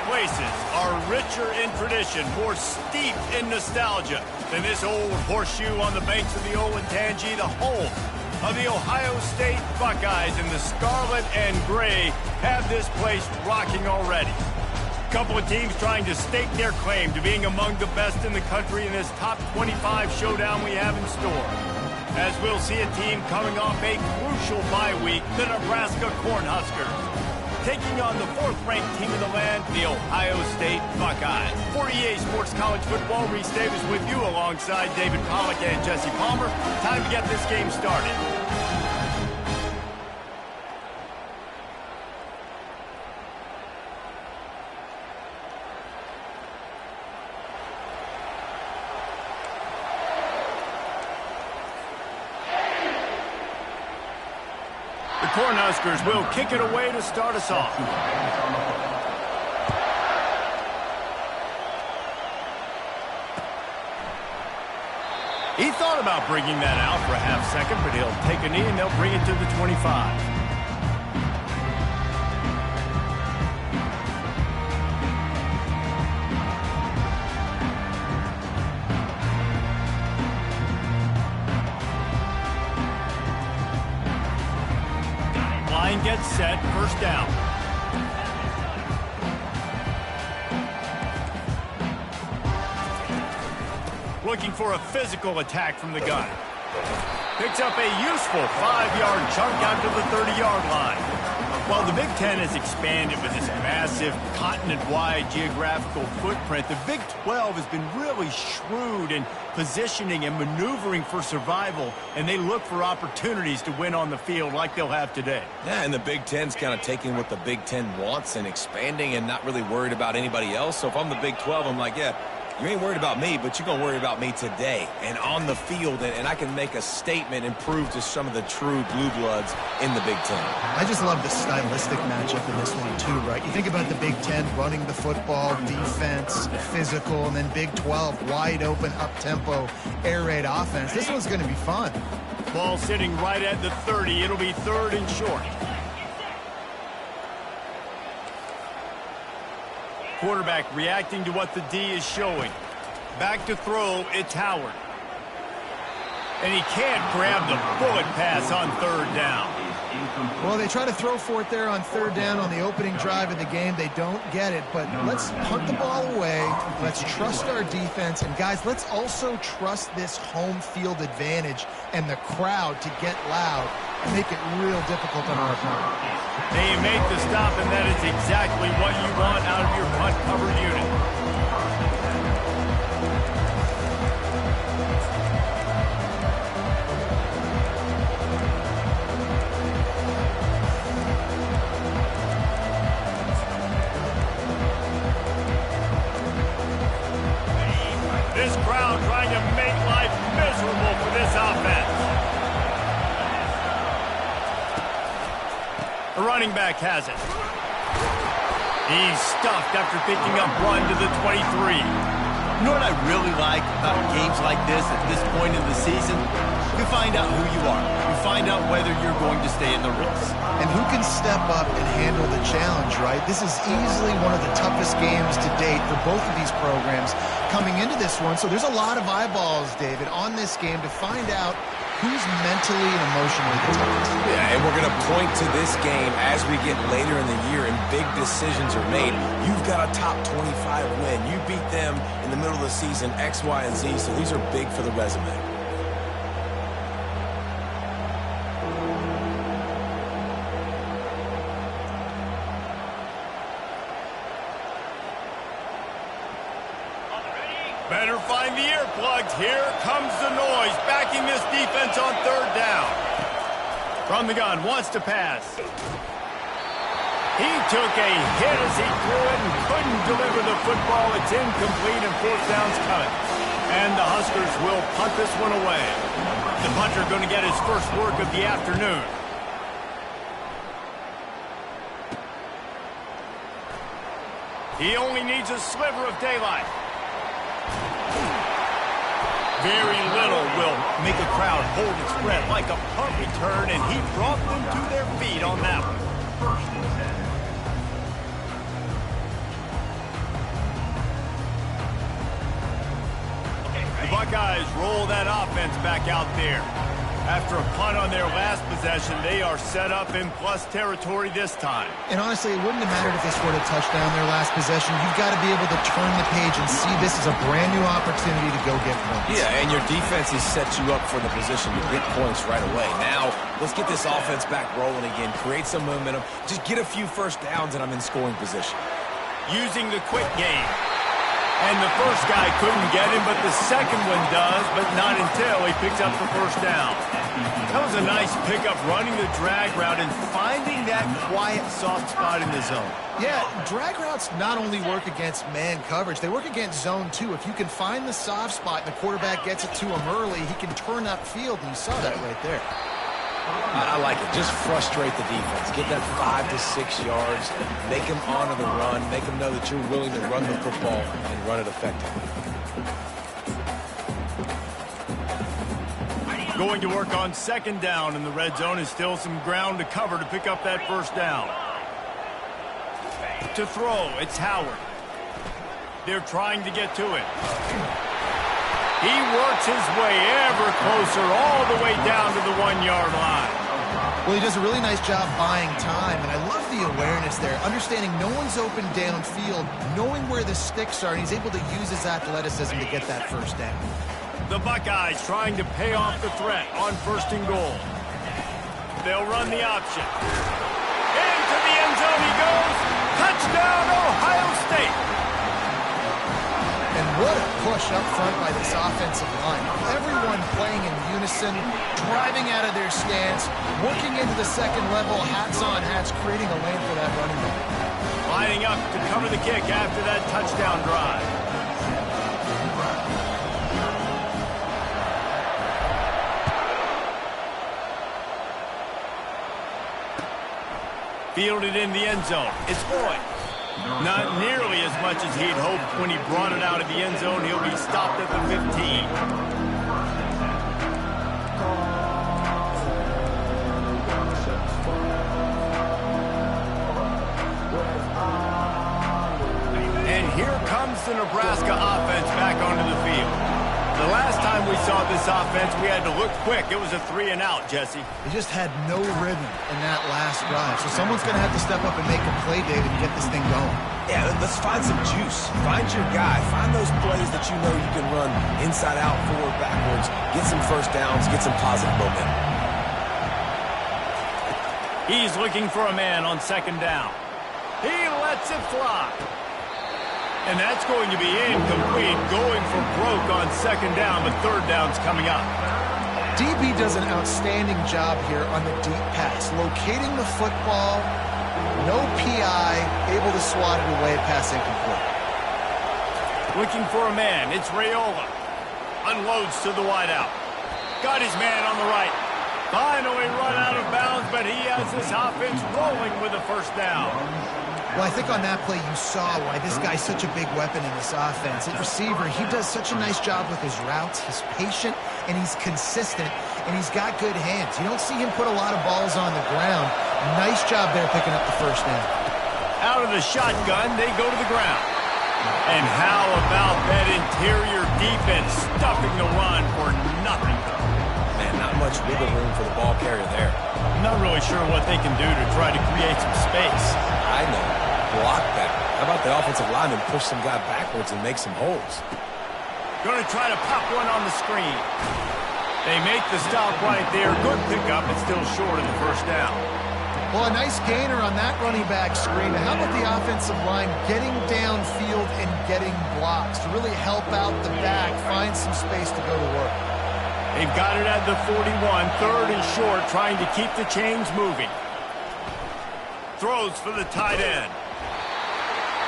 places are richer in tradition, more steeped in nostalgia than this old horseshoe on the banks of the Olentangy, the home of the Ohio State Buckeyes. And the scarlet and gray have this place rocking already. A couple of teams trying to stake their claim to being among the best in the country in this top 25 showdown we have in store. As we'll see a team coming off a crucial bye week, the Nebraska Cornhuskers, taking on the 4th-ranked team in the land, the Ohio State Buckeyes. For EA Sports College Football, Reese Davis with you alongside David Pollack and Jesse Palmer. Time to get this game started. The Cornhuskers will kick it away to start us off. He thought about bringing that out for a half second, but he'll take a knee and they'll bring it to the 25. Line gets set, first down. Looking for a physical attack from the gun. Picks up a useful 5-yard chunk out to the 30-yard line. While the Big Ten has expanded with this massive continent-wide geographical footprint, the Big 12 has been really shrewd in positioning and maneuvering for survival, and they look for opportunities to win on the field like they'll have today. Yeah, and the Big Ten's kind of taking what the Big Ten wants and expanding and not really worried about anybody else. So if I'm the Big 12, I'm like, yeah, you ain't worried about me, but you're going to worry about me today and on the field, and I can make a statement and prove to some of the true blue bloods in the Big Ten. I just love the stylistic matchup in this one too, right? You think about the Big Ten running the football, defense, physical, and then Big 12 wide open, up-tempo, air raid offense. This one's going to be fun. Ball sitting right at the 30. It'll be 3rd and short. Quarterback reacting to what the D is showing. Back to throw, it's Howard. And he can't grab the bullet pass on 3rd down. Well, they try to throw for it there on 3rd down on the opening drive of the game. They don't get it, but let's punt the ball away. Let's trust our defense. And, guys, let's also trust this home field advantage and the crowd to get loud and make it real difficult on our opponent. They make the stop, and that is exactly what you want out of your punt cover unit. This crowd trying to make life miserable for this offense. The running back has it. He's stuffed after picking up one to the 23. You know what I really like about games like this at this point in the season? You find out who you are. You find out whether you're going to stay in the race. And who can step up and handle the challenge, right? This is easily one of the toughest games to date for both of these programs coming into this one. So there's a lot of eyeballs, David, on this game to find out who's mentally and emotionally the toughest. Yeah, and we're going to point to this game as we get later in the year and big decisions are made. You've got a top 25 win. You beat them in the middle of the season, X, Y, and Z, so these are big for the resume. Better find the earplugs. Here comes the noise, backing this defense on 3rd down. From the gun, wants to pass. He took a hit as he threw it and couldn't deliver the football. It's incomplete and 4th down's coming. And the Huskers will punt this one away. The punter going to get his first work of the afternoon. He only needs a sliver of daylight. Very little will make a crowd hold its breath like a punt return, and he brought them to their feet on that one. Buckeyes roll that offense back out there. After a punt on their last possession, they are set up in plus territory this time. And honestly, it wouldn't have mattered if they scored a touchdown their last possession. You've got to be able to turn the page and see this as a brand new opportunity to go get points. Yeah, and your defense has set you up for the position to get points right away. Now, let's get this offense back rolling again, create some momentum, just get a few first downs, and I'm in scoring position. Using the quick game. And the first guy couldn't get him, but the second one does, but not until he picks up the first down. That was a nice pickup, running the drag route and finding that quiet, soft spot in the zone. Yeah, drag routes not only work against man coverage, they work against zone too. If you can find the soft spot and the quarterback gets it to him early, he can turn up field, and you saw that right there. I like it. Just frustrate the defense. Get that 5 to 6 yards. Make them honor the run. Make them know that you're willing to run the football and run it effectively. Going to work on second down in the red zone is still some ground to cover to pick up that first down. To throw, it's Howard. They're trying to get to it. He works his way ever closer all the way down to the 1-yard line. Well, he does a really nice job buying time, and I love the awareness there, understanding no one's open downfield, knowing where the sticks are, and he's able to use his athleticism to get that first down. The Buckeyes trying to pay off the threat on first and goal. They'll run the option. Into the end zone he goes. Touchdown, Ohio State. And what a push up front by this offensive line. Everyone playing in unison, driving out of their stance, working into the second level, hats on hats, creating a lane for that running back. Lining up to cover the kick after that touchdown drive. Fielded in the end zone. It's Boyd. Not nearly as much as he'd hoped when he brought it out of the end zone. He'll be stopped at the 15. And here comes the Nebraska offense back onto the field. The last time we saw this offense, we had to look quick. It was a 3-and-out, Jesse. They just had no rhythm in that last drive. So someone's going to have to step up and make a play, David, and get this thing going. Yeah, let's find some juice. Find your guy. Find those plays that you know you can run inside out, forward, backwards. Get some first downs. Get some positive momentum. He's looking for a man on second down. He lets it fly. And that's going to be incomplete, going for broke on second down, but third down's coming up. DB does an outstanding job here on the deep pass, locating the football, no PI, able to swat it away, pass incomplete. Looking for a man, it's Raiola. Unloads to the wideout. Got his man on the right. Finally run out of bounds, but he has this offense rolling with a first down. Well, I think on that play you saw why this guy's such a big weapon in this offense. At receiver, he does such a nice job with his routes. He's patient, and he's consistent, and he's got good hands. You don't see him put a lot of balls on the ground. Nice job there picking up the first down. Out of the shotgun, they go to the ground. And how about that interior defense stuffing the run for nothing? Man, not much wiggle room for the ball carrier there. I'm not really sure what they can do to try to create some space. I know. Block that. How about the offensive lineman push some guy backwards and make some holes? Going to try to pop one on the screen. They make the stop right there. Good pickup, but still short of the first down. Well, a nice gainer on that running back screen. How about the offensive line getting downfield and getting blocks to really help out the back, find some space to go to work? They've got it at the 41, third and short, trying to keep the chains moving. Throws for the tight end.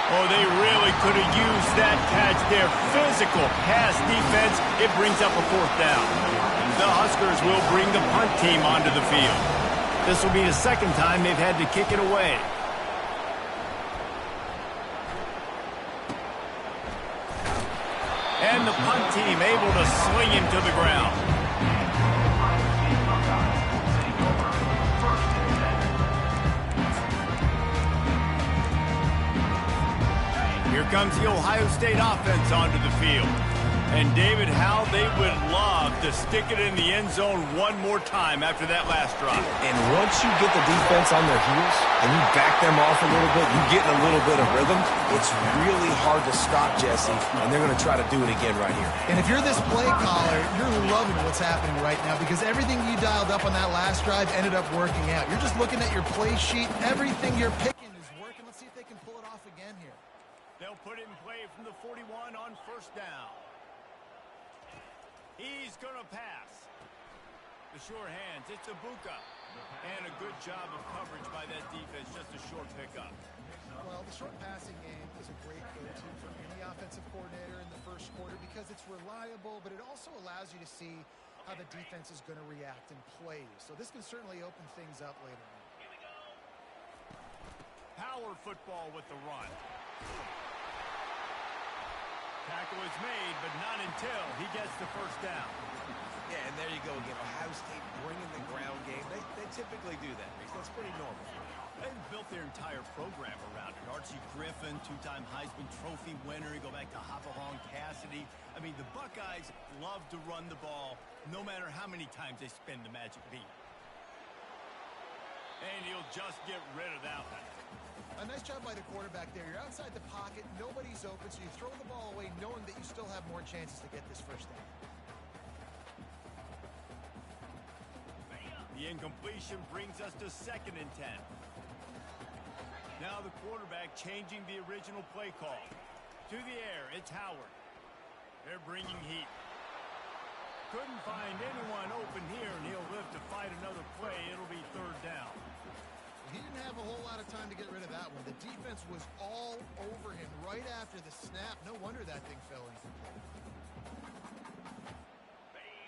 Oh, they really could have used that catch there. Physical pass defense. It brings up a fourth down. The Huskers will bring the punt team onto the field. This will be the second time they've had to kick it away. And the punt team able to sling him to the ground. Here comes the Ohio State offense onto the field. And David, how they would love to stick it in the end zone one more time after that last drive. And once you get the defense on their heels and you back them off a little bit, you get in a little bit of rhythm, it's really hard to stop, Jesse, and they're going to try to do it again right here. And if you're this play caller, you're loving what's happening right now because everything you dialed up on that last drive ended up working out. You're just looking at your play sheet. Everything you're picking is working. Let's see if they can pull it off again here. They'll put it in play from the 41 on first down. He's going to pass. The sure hands, it's Ibuka. And a good job of coverage by that defense, just a short pickup. Well, the short passing game is a great go-to for any offensive coordinator in the first quarter because it's reliable, but it also allows you to see how the defense is going to react and play. So this can certainly open things up later on. Power football with the run. Tackle is made, but not until he gets the first down. Yeah, and there you go again. Ohio State bringing the ground game. They typically do that. That's pretty normal. They've built their entire program around it. Archie Griffin, two-time Heisman Trophy winner. You go back to Hopalong Cassidy. I mean, the Buckeyes love to run the ball no matter how many times they spin the magic beat. And he'll just get rid of that one. A nice job by the quarterback there. You're outside the pocket, nobody's open, so you throw the ball away knowing that you still have more chances to get this first down. The incompletion brings us to 2nd and 10. Now the quarterback changing the original play call. To the air, it's Howard. They're bringing heat. Couldn't find anyone open here, and he'll live to fight another play. It'll be 3rd down. He didn't have a whole lot of time to get rid of that one. The defense was all over him right after the snap. No wonder that thing fell incomplete.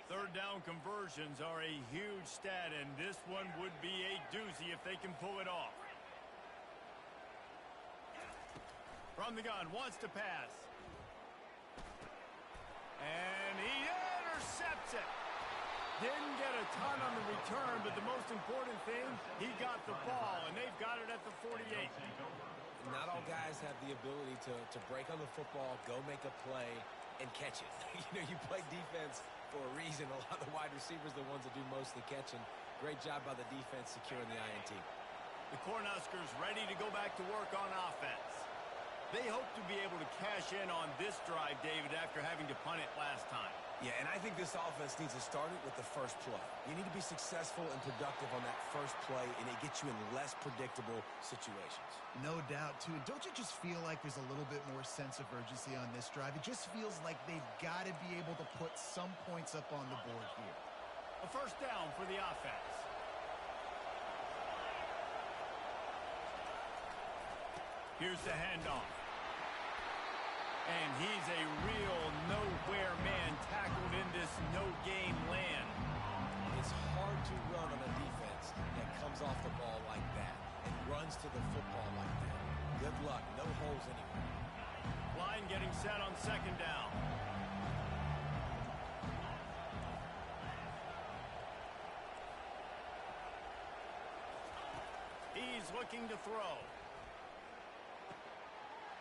3rd down conversions are a huge stat, and this one would be a doozy if they can pull it off. From the gun, wants to pass. And he intercepts it. Didn't get a ton on the return, but the most important thing, he got the ball, and they've got it at the 48. Not all guys have the ability to break on the football, go make a play, and catch it. You play defense for a reason. A lot of the wide receivers are the ones that do most of the catching. Great job by the defense securing the INT. The Cornhuskers ready to go back to work on offense. They hope to be able to cash in on this drive, David, after having to punt it last time. Yeah, and I think this offense needs to start it with the first play. You need to be successful and productive on that first play, and it gets you in less predictable situations. No doubt, too. And don't you just feel like there's a little bit more sense of urgency on this drive? It just feels like they've got to be able to put some points up on the board here. A first down for the offense. Here's the handoff. And he's a real nowhere man tackled in this no-game land. It's hard to run on a defense that comes off the ball like that and runs to the football like that. Good luck. No holes anywhere. Line getting set on 2nd down. He's looking to throw.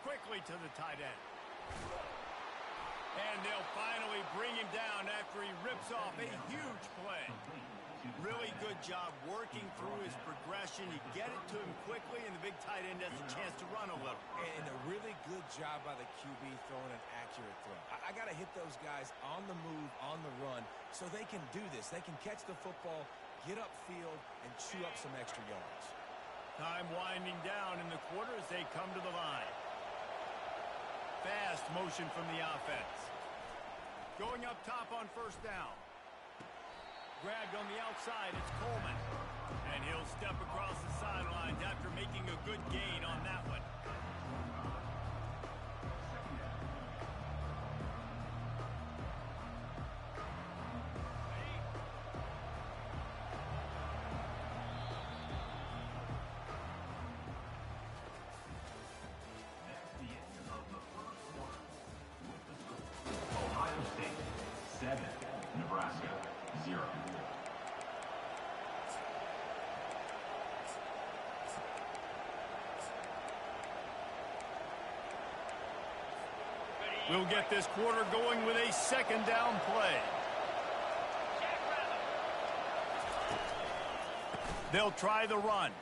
Quickly to the tight end. And they'll finally bring him down after he rips off a huge play. Really good job working through his progression. You get it to him quickly, and the big tight end has a chance to run a little. And a really good job by the QB throwing an accurate throw. I got to hit those guys on the move, on the run, so they can do this. They can catch the football, get upfield, and chew up some extra yards. Time winding down in the quarter as they come to the line. Fast motion from the offense. Going up top on first down. Grabbed on the outside, it's Coleman. And he'll step across the sidelines after making a good gain on that one. Ohio State 7, Nebraska 0. We'll get this quarter going with a second down play. They'll try the run.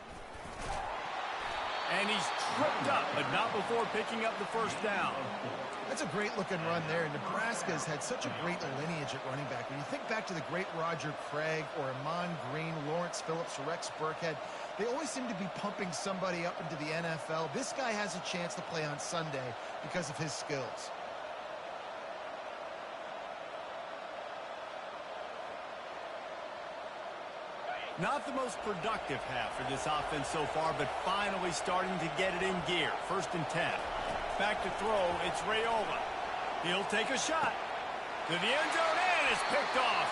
And he's tripped up, but not before picking up the first down. That's a great-looking run there. Nebraska's had such a great lineage at running back. When you think back to the great Roger Craig or Amon Green, Lawrence Phillips, Rex Burkhead, they always seem to be pumping somebody up into the NFL. This guy has a chance to play on Sunday because of his skills. Not the most productive half for this offense so far, but finally starting to get it in gear. 1st and 10. Back to throw, it's Raiola. He'll take a shot. To the end zone, and it's picked off.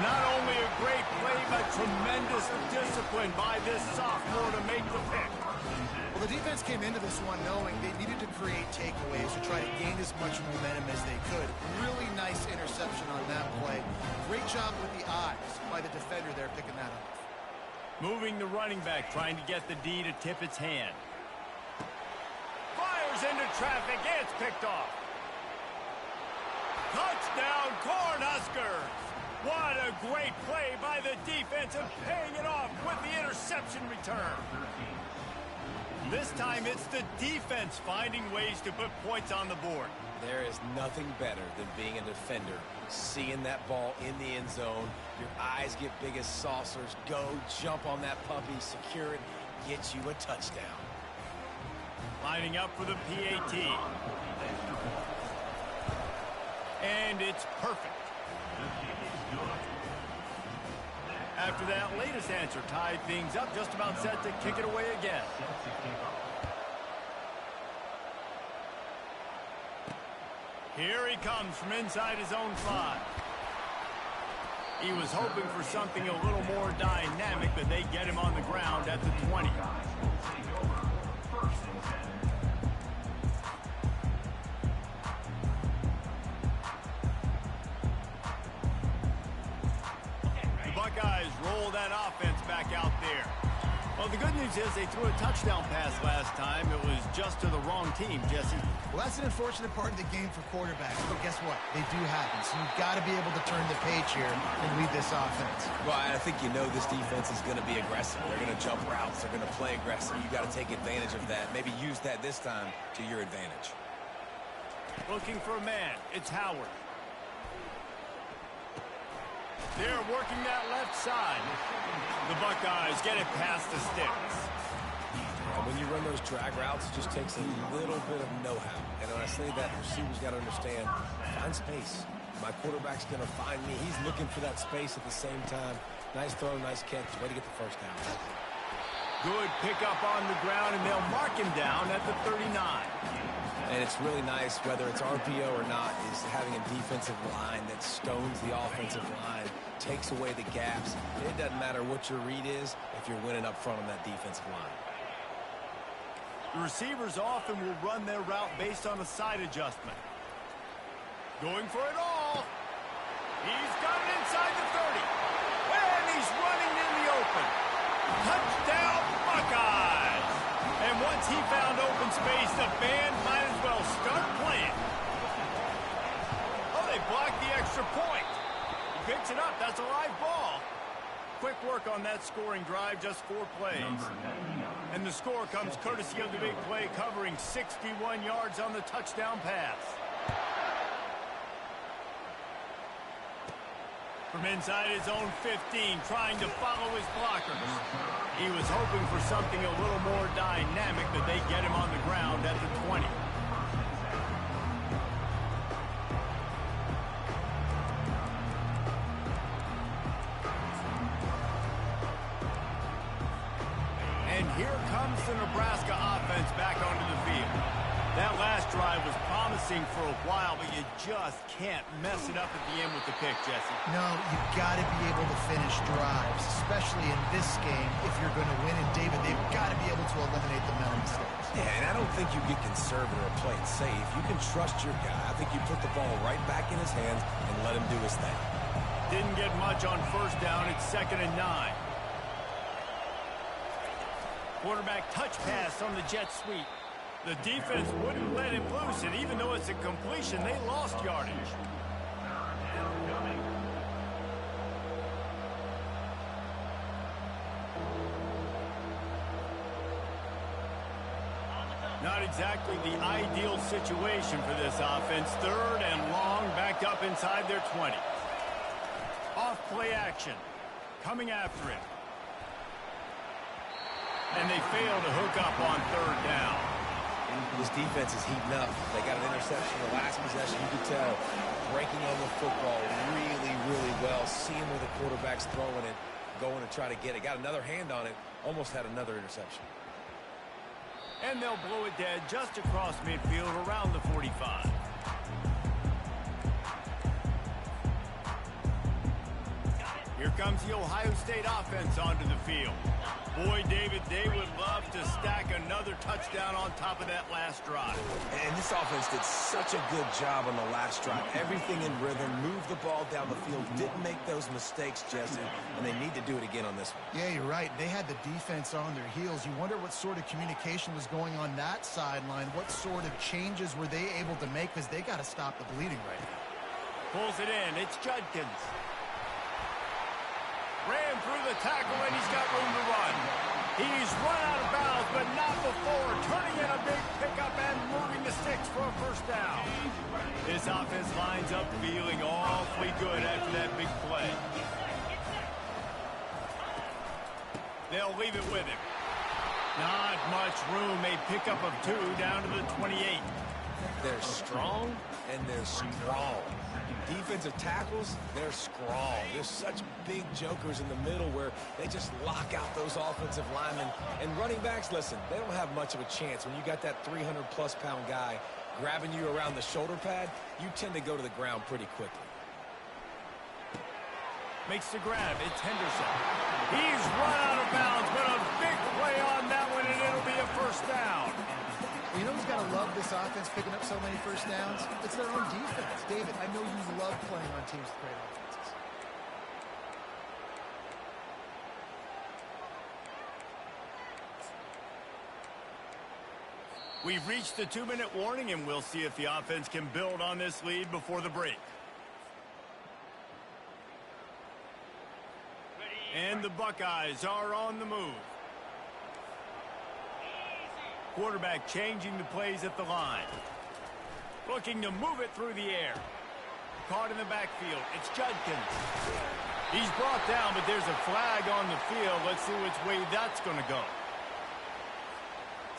Not only a great play, but tremendous discipline by this sophomore to make the pick. Well, the defense came into this one knowing they needed to create takeaways to try to gain as much momentum as they could. Really nice interception on that play. Great job with the eyes by the defender there picking that up. Moving the running back, trying to get the D to tip its hand. Fires into traffic, it's picked off. Touchdown, Cornhuskers! What a great play by the defense and paying it off with the interception return. This time it's the defense finding ways to put points on the board. There is nothing better than being a defender. Seeing that ball in the end zone, your eyes get big as saucers. Go, jump on that puppy, secure it, get you a touchdown. Lining up for the PAT. And it's perfect. After that latest answer tied things up, just about set to kick it away again. Here he comes from inside his own 5. He was hoping for something a little more dynamic, but they get him on the ground at the 20. The Buckeyes roll that offense back out there. Well, the good news is they threw a touchdown pass last time. It was just to the wrong team, Jesse. Well, that's an unfortunate part of the game for quarterbacks, but guess what? They do happen, so you've got to be able to turn the page here and lead this offense. Well, I think you know this defense is going to be aggressive. They're going to jump routes. They're going to play aggressive. You've got to take advantage of that. Maybe use that this time to your advantage. Looking for a man. It's Howard. They're working that left side. The Buckeyes get it past the sticks. And when you run those drag routes, it just takes a little bit of know-how. And when I say that, receivers got to understand, find space. My quarterback's going to find me. He's looking for that space at the same time. Nice throw, nice catch. Way to get the first down. Good pickup on the ground, and they'll mark him down at the 39. And it's really nice, whether it's RPO or not, is having a defensive line that stones the offensive line, takes away the gaps. It doesn't matter what your read is if you're winning up front on that defensive line. The receivers often will run their route based on a side adjustment. Going for it all. He's got it inside the 30. And he's running in the open. Touchdown, Buckeyes! And once he found open space, the band might as well start playing. Oh, they blocked the extra point. He picks it up. That's a live ball. Quick work on that scoring drive, just 4 plays. And the score comes courtesy of the big play, covering 61 yards on the touchdown pass. From inside his own 15, trying to follow his blockers. He was hoping for something a little more dynamic, but they get him on the ground at the 20. And here comes the Nebraska offense back onto the field. That last drive was promising for a while, but you just can't mess it up at the end with the pick, Jesse. No, you've got to be able to finish drives, especially in this game if you're going to win. And, David, they've got to be able to eliminate the mental mistakes. Yeah, and I don't think you get conservative or play it safe. You can trust your guy. I think you put the ball right back in his hands and let him do his thing. Didn't get much on first down. It's 2nd and 9. Quarterback touch pass on the jet sweep. The defense wouldn't let him loose, and even though it's a completion, they lost yardage. Not exactly the ideal situation for this offense. 3rd and long, backed up inside their 20. Off play action. Coming after him. And they fail to hook up on 3rd down. This defense is heating up. They got an interception the last possession. You could tell breaking on the football really, really well. Seeing where the quarterback's throwing it, going to try to get it. Got another hand on it. Almost had another interception. And they'll blow it dead just across midfield around the 45. Here comes the Ohio State offense onto the field. Boy, David, they would love to stack another touchdown on top of that last drive. And this offense did such a good job on the last drive. Everything in rhythm, moved the ball down the field, didn't make those mistakes, Jesse, and they need to do it again on this one. Yeah, you're right. They had the defense on their heels. You wonder what sort of communication was going on that sideline. What sort of changes were they able to make, because they got to stop the bleeding right now. Pulls it in. It's Judkins. Ran through the tackle, and he's got room to run. He's run out of bounds, but not before turning in a big pickup and moving the sticks for a 1st down. This offense lines up feeling awfully good after that big play. They'll leave it with him. Not much room. A pickup of 2 down to the 28. They're strong, and they're strong. Defensive tackles, they're strong. There's such big jokers in the middle where they just lock out those offensive linemen. And running backs, listen, they don't have much of a chance. When you got that 300-plus pound guy grabbing you around the shoulder pad, you tend to go to the ground pretty quickly. Makes the grab. It's Henderson. He's run out of bounds, but a big play on that one, and it'll be a 1st down. You know who's got to love this offense picking up so many 1st downs? It's their own defense. David, I know you love playing on teams with great offenses. We've reached the 2-minute warning, and we'll see if the offense can build on this lead before the break. And the Buckeyes are on the move. Quarterback changing the plays at the line. Looking to move it through the air. Caught in the backfield. It's Judkins. He's brought down, but there's a flag on the field. Let's see which way that's going to go.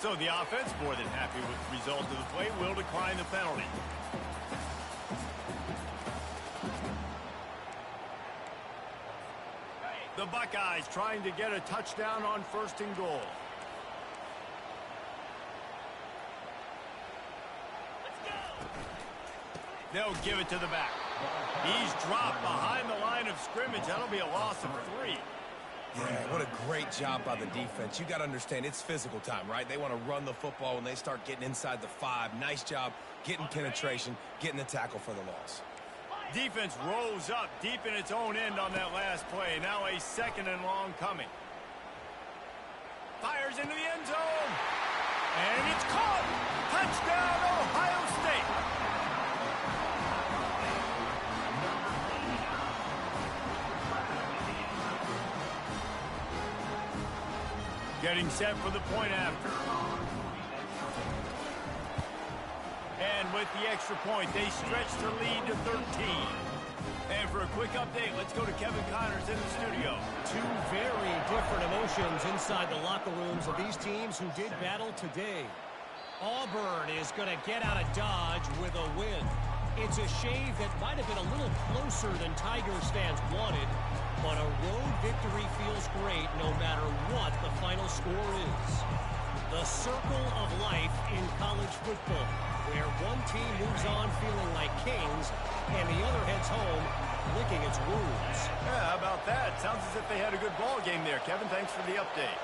So the offense, more than happy with the result of the play, will decline the penalty. The Buckeyes trying to get a touchdown on 1st and goal. They'll give it to the back. He's dropped behind the line of scrimmage. That'll be a loss of 3. Yeah, what a great job by the defense. You got to understand, it's physical time, right? They want to run the football when they start getting inside the 5. Nice job getting penetration, getting the tackle for the loss. Defense rose up deep in its own end on that last play. Now a 2nd and long coming. Fires into the end zone. And it's caught. Touchdown, Ohio State. Getting set for the point after. And with the extra point, they stretch the lead to 13. And for a quick update, let's go to Kevin Connors in the studio. 2 very different emotions inside the locker rooms of these teams who did battle today. Auburn is going to get out of Dodge with a win. It's a shave that might have been a little closer than Tigers fans wanted, but a road victory feels great no matter what the final score is. The circle of life in college football, where one team moves on feeling like kings and the other heads home licking its wounds. Yeah, how about that? Sounds as if they had a good ball game there. Kevin, thanks for the update.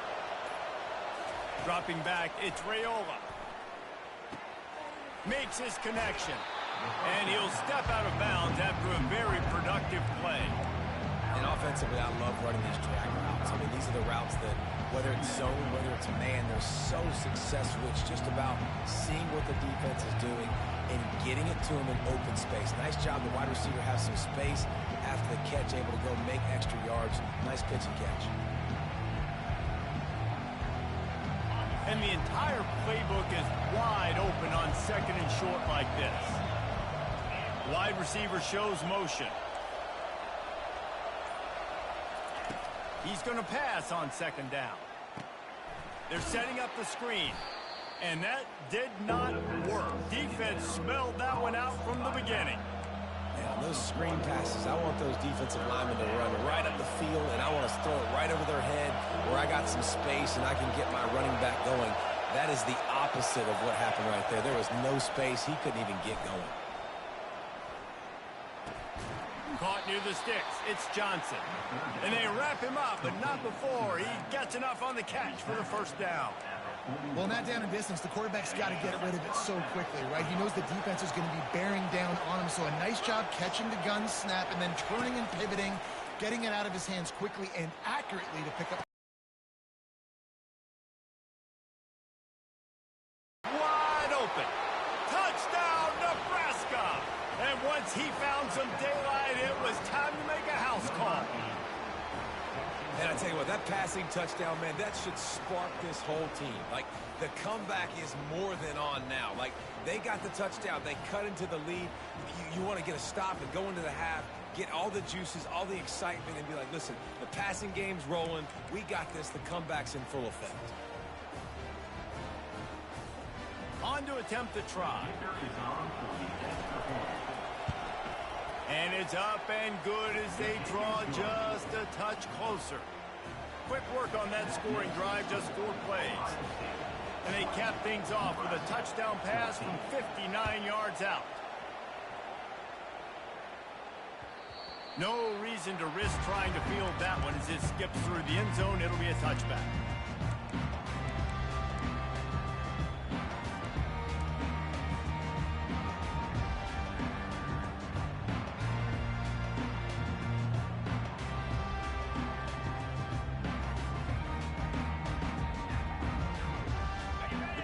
Dropping back, it's Raiola. Makes his connection. And he'll step out of bounds after a very productive play. And offensively, I love running these drag routes. I mean, these are the routes that, whether it's zone, whether it's man, they're so successful. It's just about seeing what the defense is doing and getting it to them in open space. Nice job. The wide receiver has some space after the catch, able to go make extra yards. Nice pitch and catch. And the entire playbook is wide open on second and short like this. Wide receiver shows motion. He's going to pass on second down. They're setting up the screen. And that did not work. Defense smelled that one out from the beginning. Yeah, on those screen passes, I want those defensive linemen to run right up the field, and I want to throw it right over their head where I got some space and I can get my running back going. That is the opposite of what happened right there. There was no space. He couldn't even get going. Caught near the sticks. It's Johnson. And they wrap him up, but not before he gets enough on the catch for the first down. Well, in that down and distance, the quarterback's got to get rid of it so quickly, right? He knows the defense is going to be bearing down on him, so a nice job catching the gun snap and then turning and pivoting, getting it out of his hands quickly and accurately to pick up. Wide open. Touchdown, Nebraska. And once he found some daylight, it was time to make a house call. And I tell you what, that passing touchdown, man, that should spark this whole team. Like, the comeback is more than on now. Like, they got the touchdown. They cut into the lead. You want to get a stop and go into the half, get all the juices, all the excitement, and be like, listen, the passing game's rolling. We got this. The comeback's in full effect. On to attempt the try. And it's up and good as they draw just a touch closer. Quick work on that scoring drive, just 4 plays. And they cap things off with a touchdown pass from 59 yards out. No reason to risk trying to field that one as it skips through the end zone. It'll be a touchback.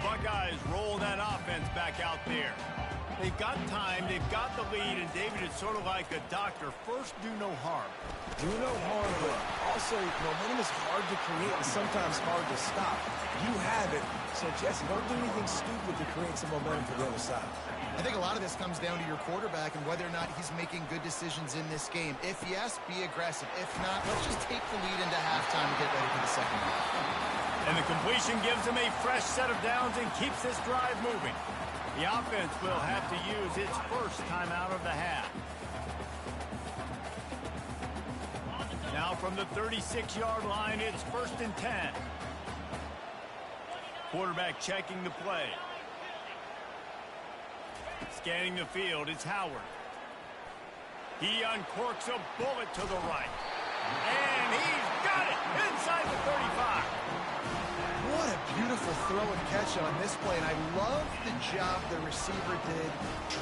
Buckeyes roll that offense back out there. They've got time, they've got the lead, and David, it's sort of like a doctor. First, do no harm. Do no harm, but also momentum is hard to create and sometimes hard to stop. You have it, so Jesse, don't do anything stupid to create some momentum for the other side. I think a lot of this comes down to your quarterback and whether or not he's making good decisions in this game. If yes, be aggressive. If not, let's just take the lead into halftime and get ready for the second half. And the completion gives him a fresh set of downs and keeps this drive moving. The offense will have to use its first time out of the half. Now from the 36-yard line, it's 1st and 10. Quarterback checking the play. Scanning the field, it's Howard. He uncorks a bullet to the right. And he's got it inside the 35. What a beautiful throw and catch on this play, and I love the job the receiver did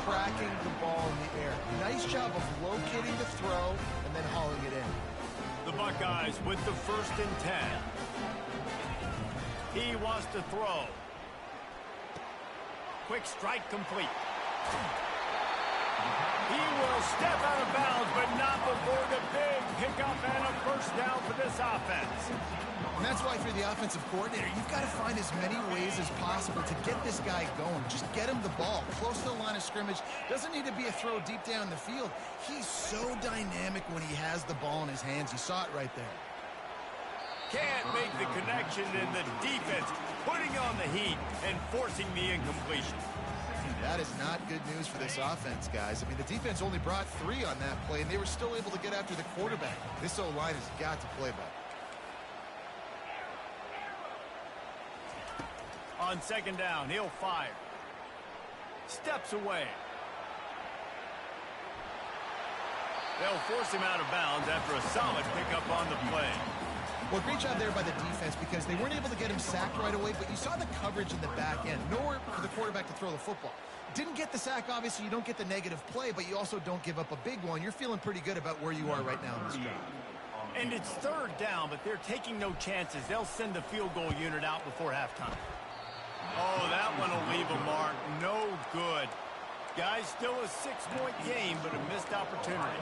tracking the ball in the air. Nice job of locating the throw and then hauling it in. The Buckeyes with the 1st and 10. He wants to throw. Quick strike complete. He will step out of bounds, but not before the big pickup and a first down for this offense. And that's why, if you're the offensive coordinator, you've got to find as many ways as possible to get this guy going. Just get him the ball close to the line of scrimmage. Doesn't need to be a throw deep down the field. He's so dynamic when he has the ball in his hands. You saw it right there. Can't make the connection, and the defense putting on the heat and forcing the incompletion. That is not good news for this offense, guys. I mean, the defense only brought 3 on that play, and they were still able to get after the quarterback. This O-line has got to play better. On 2nd down, he'll fire. Steps away. They'll force him out of bounds after a solid pickup on the play. Well, great job there by the defense because they weren't able to get him sacked right away, but you saw the coverage in the back end. Nowhere for the quarterback to throw the football. Didn't get the sack, obviously. You don't get the negative play, but you also don't give up a big one. You're feeling pretty good about where you are right now in this drive. And it's third down, but they're taking no chances. They'll send the field goal unit out before halftime. Oh, that one will leave a mark. No good. Guys, still a 6-point game, but a missed opportunity.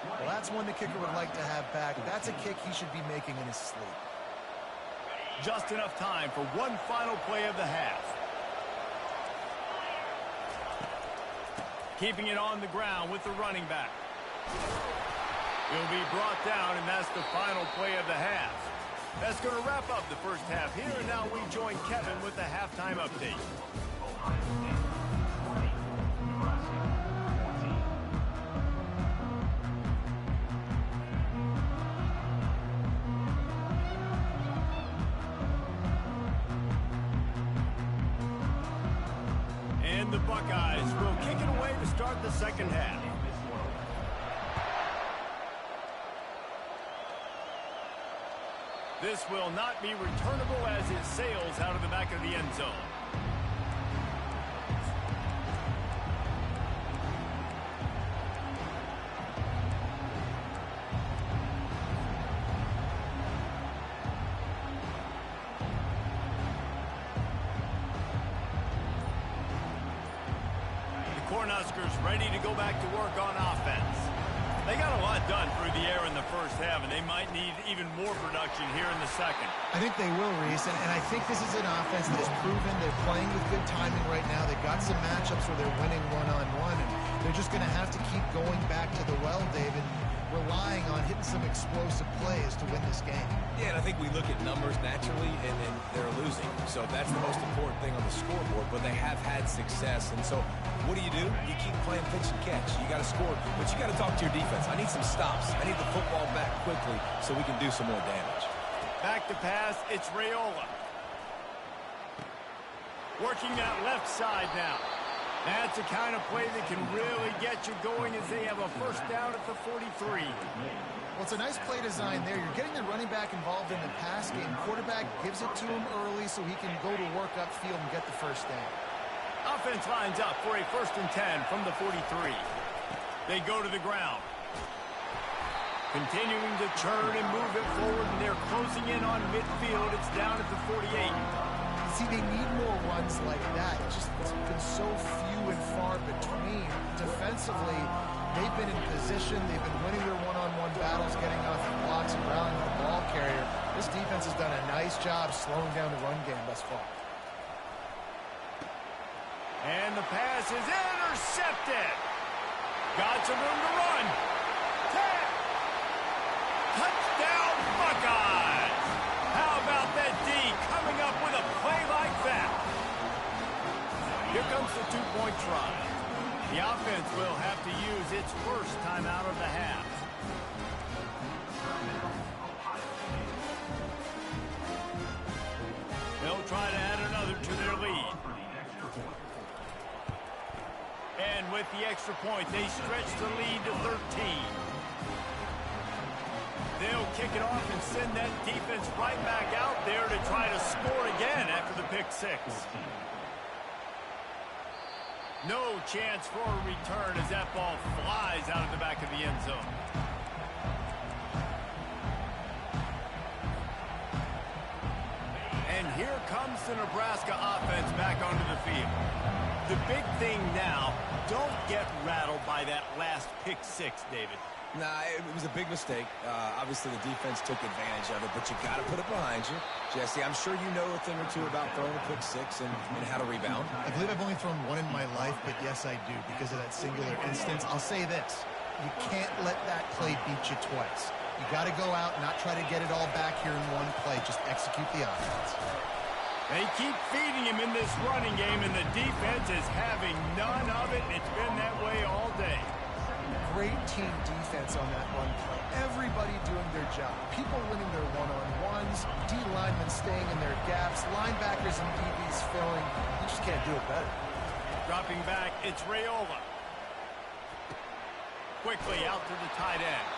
Well, that's one the kicker would like to have back. That's a kick he should be making in his sleep. Just enough time for one final play of the half. Keeping it on the ground with the running back. He'll be brought down, and that's the final play of the half. That's going to wrap up the first half here, and now we join Kevin with the halftime update. And the Buckeyes will kick it away to start the second half. This will not be returnable as it sails out of the back of the end zone. The Cornhuskers ready to go back to work on offense. They got a lot done through the air in the first half, and they might need even more production here in the second. I think they will, Reese, and I think this is an offense that has proven they're playing with good timing right now. They've got some matchups where they're winning one-on-one, and they're just going to have to keep going back to the well, David, relying on hitting some explosive plays to win this game. Yeah, and I think we look at numbers naturally, and they're losing. So that's the most important thing on the scoreboard, but they have had success. And so what do? You keep playing pitch and catch. You got to score, but you got to talk to your defense. I need some stops. I need the football back quickly so we can do some more damage. Back to pass, it's Raiola. Working that left side now. That's the kind of play that can really get you going as they have a first down at the 43. Well, it's a nice play design there. You're getting the running back involved in the pass game. Quarterback gives it to him early so he can go to work upfield and get the first down. Offense lines up for a 1st and 10 from the 43. They go to the ground. Continuing to turn and move it forward, and they're closing in on midfield. It's down at the 48. See, they need more runs like that. It's been so few and far between. Defensively, they've been in position. They've been winning their one-on-one battles, getting off the blocks and rallying the ball carrier. This defense has done a nice job slowing down the run game thus far. And the pass is intercepted. Got some room to run. 10. Touchdown, Buckeyes. How about that D coming up with a play like that? Here comes the two-point try. The offense will have to use its first timeout of the half. They'll try to add another to their lead. And with the extra point, they stretch the lead to 13. They'll kick it off and send that defense right back out there to try to score again after the pick six. No chance for a return as that ball flies out of the back of the end zone. And here comes the Nebraska offense back onto the field. The big thing now, don't get rattled by that last pick six, David. Nah, it was a big mistake. Obviously, the defense took advantage of it, but you got to put it behind you. Jesse, I'm sure you know a thing or two about throwing a pick six and how to rebound. I believe I've only thrown one in my life, but yes, I do, because of that singular instance. I'll say this. You can't let that play beat you twice. You got to go out and not try to get it all back here in one play. Just execute the offense. They keep feeding him in this running game, and the defense is having none of it, and it's been that way all day. Great team defense on that run play. Everybody doing their job. People winning their one-on-ones, D linemen staying in their gaps, linebackers and DBs filling. You just can't do it better. Dropping back, it's Raiola. Quickly out to the tight end.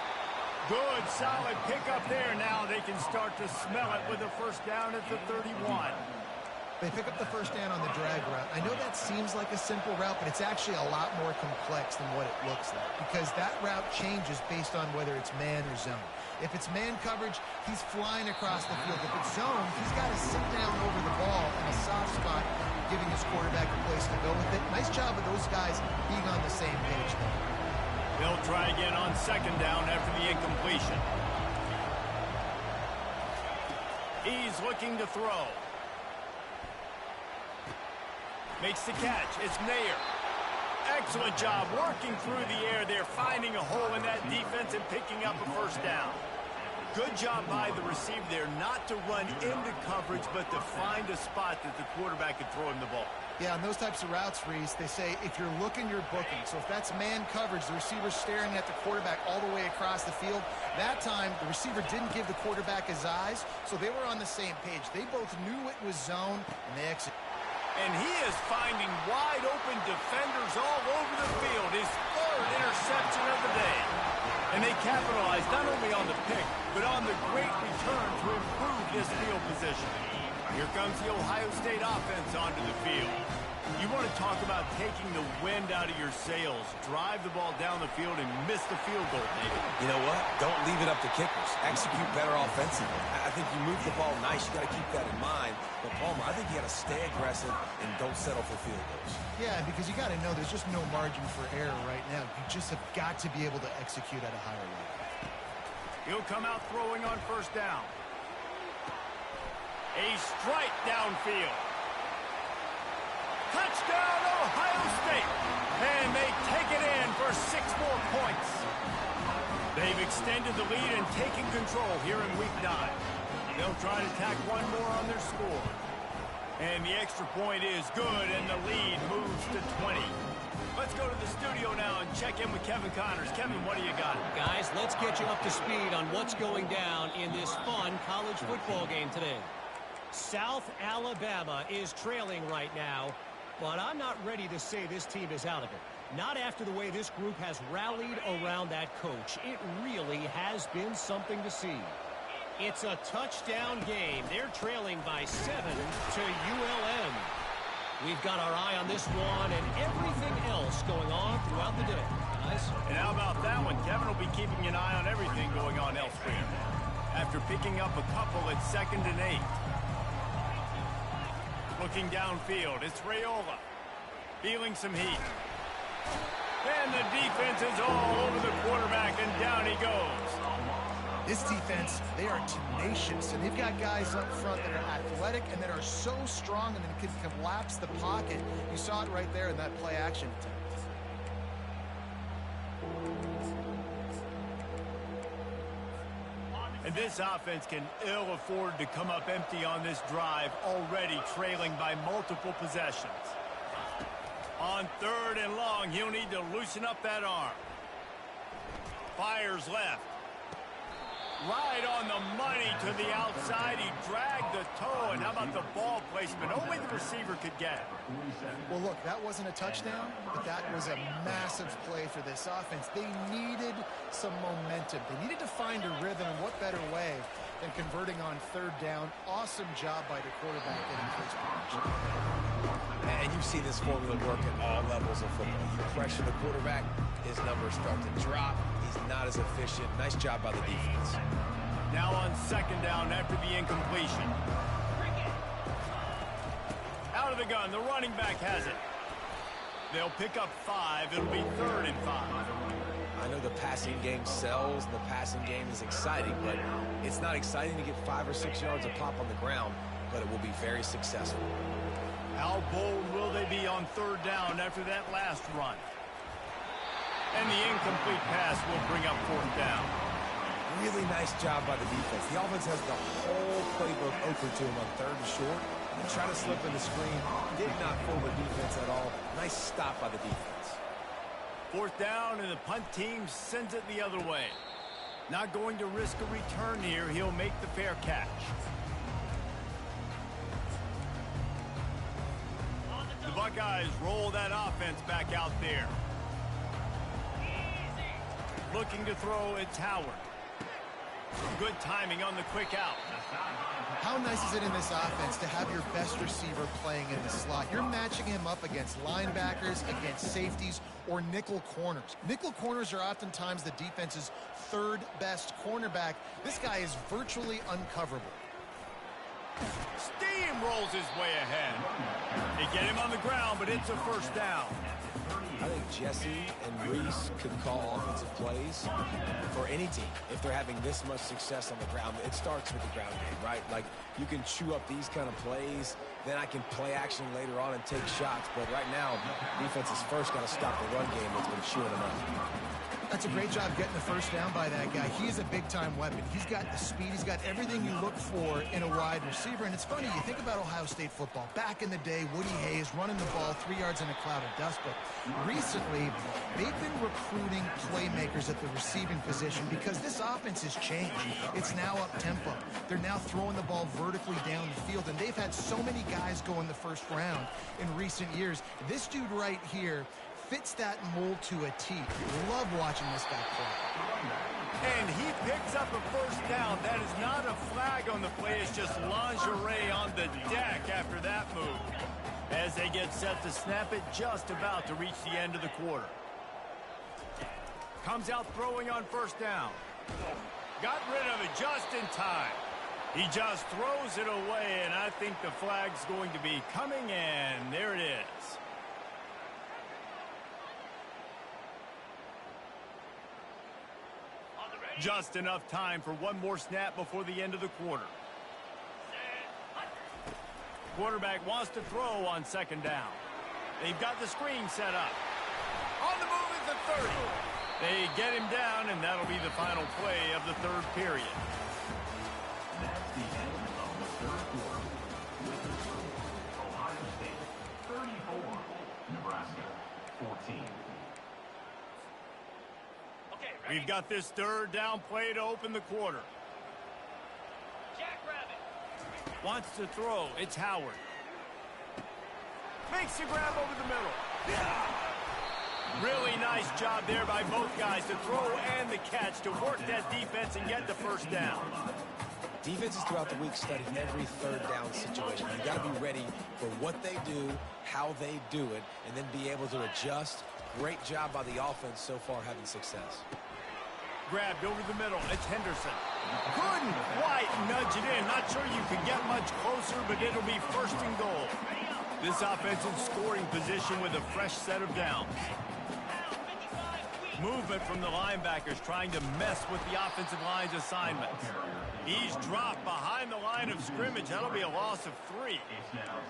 Good, solid pickup there. Now they can start to smell it with a first down at the 31. They pick up the first down on the drag route. I know that seems like a simple route, but it's actually a lot more complex than what it looks like because that route changes based on whether it's man or zone. If it's man coverage, he's flying across the field. If it's zone, he's got to sit down over the ball in a soft spot, giving his quarterback a place to go with it. Nice job of those guys being on the same page there. They'll try again on second down after the incompletion. He's looking to throw. Makes the catch. It's Nair. Excellent job working through the air there, finding a hole in that defense and picking up a first down. Good job by the receiver there, not to run into coverage, but to find a spot that the quarterback could throw him the ball. Yeah, on those types of routes, Reese, they say if you're looking, you're booking. So if that's man coverage, the receiver's staring at the quarterback all the way across the field. That time, the receiver didn't give the quarterback his eyes, so they were on the same page. They both knew it was zone, and they executed. And he is finding wide-open defenders all over the field. His third interception of the day. And they capitalized not only on the pick, but on the great return to improve this field position. Here comes the Ohio State offense onto the field. You want to talk about taking the wind out of your sails. Drive the ball down the field and miss the field goal, David. You know what? Don't leave it up to kickers. Execute better offensively. I think you move the ball nice. You got to keep that in mind. But, Palmer, I think you got to stay aggressive and don't settle for field goals. Yeah, because you got to know there's just no margin for error right now. You just have got to be able to execute at a higher level. He'll come out throwing on first down. A strike downfield. Touchdown, Ohio State. And they take it in for 6 more points. They've extended the lead and taken control here in Week 9. They'll try to tack one more on their score. And the extra point is good, and the lead moves to 20. Let's go to the studio now and check in with Kevin Connors. Kevin, what do you got? Guys, let's get you up to speed on what's going down in this fun college football game today. South Alabama is trailing right now, but I'm not ready to say this team is out of it. Not after the way this group has rallied around that coach. It really has been something to see. It's a touchdown game. They're trailing by 7 to ULM. We've got our eye on this one and everything else going on throughout the day, guys. And how about that one? Kevin will be keeping an eye on everything going on elsewhere. After picking up a couple at 2nd and 8. Looking downfield, it's Raiola. Feeling some heat. And the defense is all over the quarterback, and down he goes. This defense, they are tenacious, and they've got guys up front that are athletic and that are so strong and that can collapse the pocket. You saw it right there in that play-action attempt. And this offense can ill afford to come up empty on this drive, already trailing by multiple possessions. On 3rd and long, he'll need to loosen up that arm. Fires left. Right on the money to the outside. He dragged the toe, and how about the ball placement? Only the receiver could get it. Well, look, that wasn't a touchdown, but that was a massive play for this offense. They needed some momentum. They needed to find a rhythm, and what better way than converting on 3rd down. Awesome job by the quarterback getting first position. And you see this formula work at all levels of football. You pressure the quarterback, his numbers start to drop. He's not as efficient. Nice job by the defense. Now on 2nd down after the incompletion. Out of the gun, the running back has it. They'll pick up 5. It'll be 3rd and 5. I know the passing game sells, and the passing game is exciting, but it's not exciting to get 5 or 6 yards of pop on the ground, but it will be very successful. How bold will they be on 3rd down after that last run? And the incomplete pass will bring up 4th down. Really nice job by the defense. The offense has the whole playbook open to him on 3rd and short. And try to slip in the screen. Did not fool the defense at all. Nice stop by the defense. 4th down, and the punt team sends it the other way. Not going to risk a return here. He'll make the fair catch. The Buckeyes roll that offense back out there. Looking to throw, it's Howard. Good timing on the quick out. How nice is it in this offense to have your best receiver playing in the slot? You're matching him up against linebackers, against safeties, or nickel corners. Nickel corners are oftentimes the defense's third best cornerback. This guy is virtually uncoverable. Steamrolls his way ahead. They get him on the ground, but it's a first down. I think Jesse and Reese could call offensive plays for any team if they're having this much success on the ground. It starts with the ground game, right? Like, you can chew up these kind of plays, then I can play action later on and take shots. But right now, defense has first got to stop the run game that's been chewing them up. That's a great job getting the first down by that guy. He is a big-time weapon. He's got the speed. He's got everything you look for in a wide receiver. And it's funny, you think about Ohio State football. Back in the day, Woody Hayes running the ball 3 yards in a cloud of dust. But recently, they've been recruiting playmakers at the receiving position because this offense has changed. It's now up-tempo. They're now throwing the ball vertically down the field. And they've had so many guys go in the first round in recent years. This dude right here fits that mold to a T. Love watching this guy play. And he picks up a first down. That is not a flag on the play. It's just lingerie on the deck after that move. As they get set to snap it, just about to reach the end of the quarter. Comes out throwing on first down. Got rid of it just in time. He just throws it away, and I think the flag's going to be coming in. There it is. Just enough time for one more snap before the end of the quarter. Quarterback wants to throw on second down. They've got the screen set up. On the move is the 30. They get him down, and that'll be the final play of the third period. That's the end of the third quarter. With the score, Ohio State 34, Nebraska 14. We've got this third down play to open the quarter. Jackrabbit Wants to throw. It's Howard. Makes the grab over the middle. Really nice job there by both guys to throw and the catch to work that defense and get the first down. Defenses throughout the week study every third down situation. You got to be ready for what they do, how they do it, and then be able to adjust. Great job by the offense so far having success. Grabbed over the middle. It's Henderson. Couldn't quite nudge it in. Not sure you could get much closer, but it'll be first and goal. This offense in scoring position with a fresh set of downs. Movement from the linebackers trying to mess with the offensive line's assignments. He's dropped behind the line of scrimmage. That'll be a loss of 3.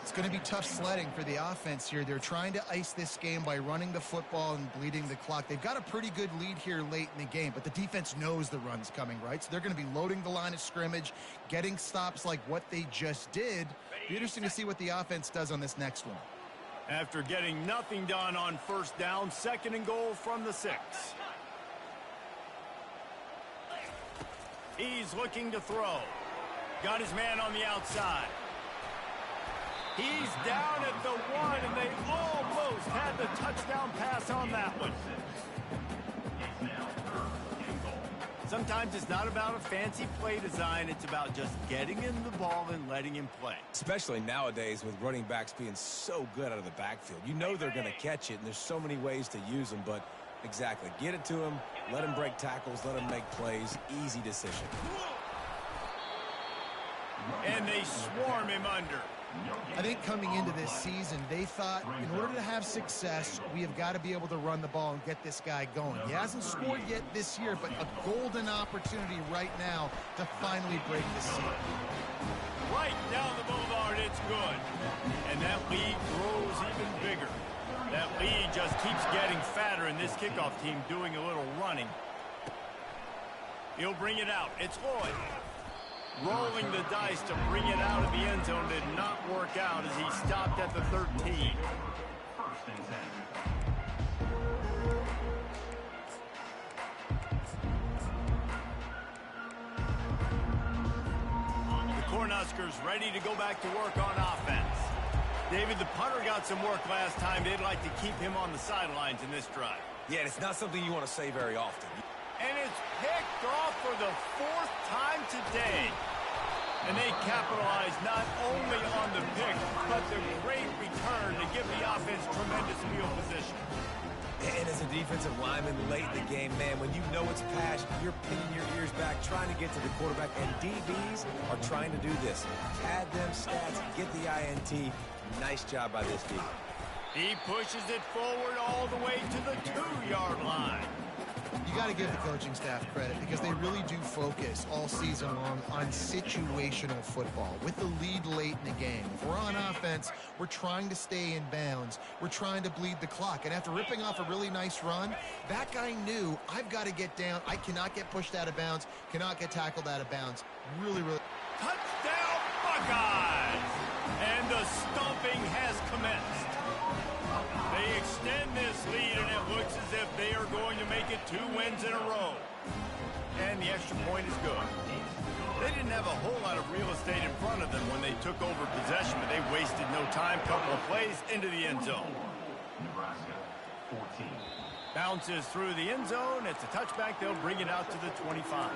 It's going to be tough sledding for the offense here. They're trying to ice this game by running the football and bleeding the clock. They've got a pretty good lead here late in the game, but the defense knows the run's coming, right? So they're going to be loading the line of scrimmage, getting stops like what they just did. Be interesting to see what the offense does on this next one. After getting nothing done on first down, second and goal from the 6. He's looking to throw. Got his man on the outside. He's down at the 1, and they almost had the touchdown pass on that one. Sometimes it's not about a fancy play design. It's about just getting him the ball and letting him play. Especially nowadays with running backs being so good out of the backfield. You know they're going to catch it, and there's so many ways to use them, but exactly. Get it to him, let him break tackles, let him make plays. Easy decision. And they swarm him under. I think coming into this season, they thought in order to have success, we have got to be able to run the ball and get this guy going. He hasn't scored yet this year, but a golden opportunity right now to finally break the seal. Right down the boulevard, it's good. And that lead grows even bigger. That lead just keeps getting fatter, and this kickoff team doing a little running. He'll bring it out. It's Lloyd. Rolling the dice to bring it out of the end zone did not work out as he stopped at the 13. First and 10. The Cornhuskers ready to go back to work on offense. David, the punter got some work last time. They'd like to keep him on the sidelines in this drive. Yeah, and it's not something you want to say very often. And it's picked off for the 4th time today. And they capitalize not only on the pick, but the great return to give the offense tremendous field position. And as a defensive lineman late in the game, man, when you know it's passed, you're pinning your ears back, trying to get to the quarterback, and DBs are trying to do this. Pad them stats, get the INT. Nice job by this D. He pushes it forward all the way to the 2-yard line. You got to give the coaching staff credit because they really do focus all season long on situational football with the lead late in the game. If we're on offense, we're trying to stay in bounds. We're trying to bleed the clock. And after ripping off a really nice run, that guy knew, I've got to get down. I cannot get pushed out of bounds, cannot get tackled out of bounds. Really. Touchdown, Buckeyes! And the stomping has commenced. They extend this lead, and it looks as if they are going to make it 2 wins in a row. And the extra point is good. They didn't have a whole lot of real estate in front of them when they took over possession, but they wasted no time. Couple of plays into the end zone. Nebraska, 14. Bounces through the end zone. It's a touchback. They'll bring it out to the 25.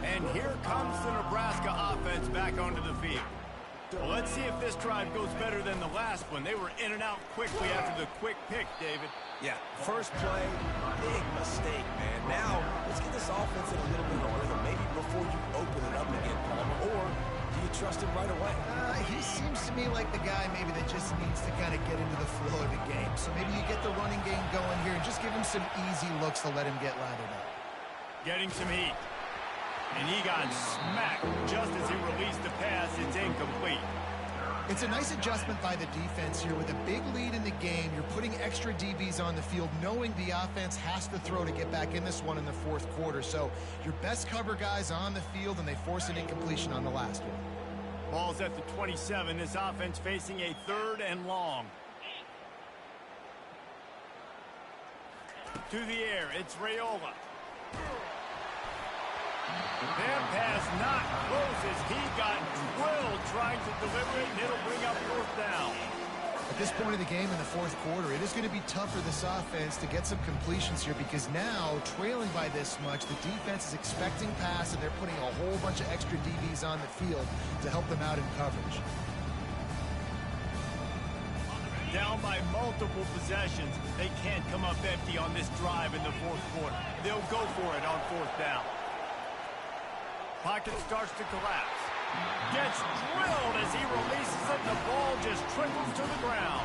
And here comes the Nebraska offense back onto the field. Well, let's see if this drive goes better than the last one. They were in and out quickly after the quick pick, David. Yeah, first play, big mistake, man. Now, let's get this offense in a little bit of rhythm, maybe before you open it up again, Palmer. Or do you trust him right away? He seems to me like the guy maybe that just needs to kind of get into the flow of the game. So maybe you get the running game going here and just give him some easy looks to let him get lathered up. Getting some heat. And he got smacked just as he released the pass. It's incomplete. It's a nice adjustment by the defense here. With a big lead in the game, you're putting extra DBs on the field, knowing the offense has to throw to get back in this one in the 4th quarter. So your best cover guys on the field, and they force an incompletion on the last one. Ball's at the 27. This offense facing a 3rd and long. To the air, it's Raiola. Their pass not close as he got drilled trying to deliver it, and it'll bring up 4th down. At this point of the game in the 4th quarter, it is going to be tough for this offense to get some completions here because now, trailing by this much, the defense is expecting pass, and they're putting a whole bunch of extra DBs on the field to help them out in coverage. Down by multiple possessions, they can't come up empty on this drive in the 4th quarter. They'll go for it on 4th down. Pocket starts to collapse. Gets drilled as he releases it, and the ball just trickles to the ground.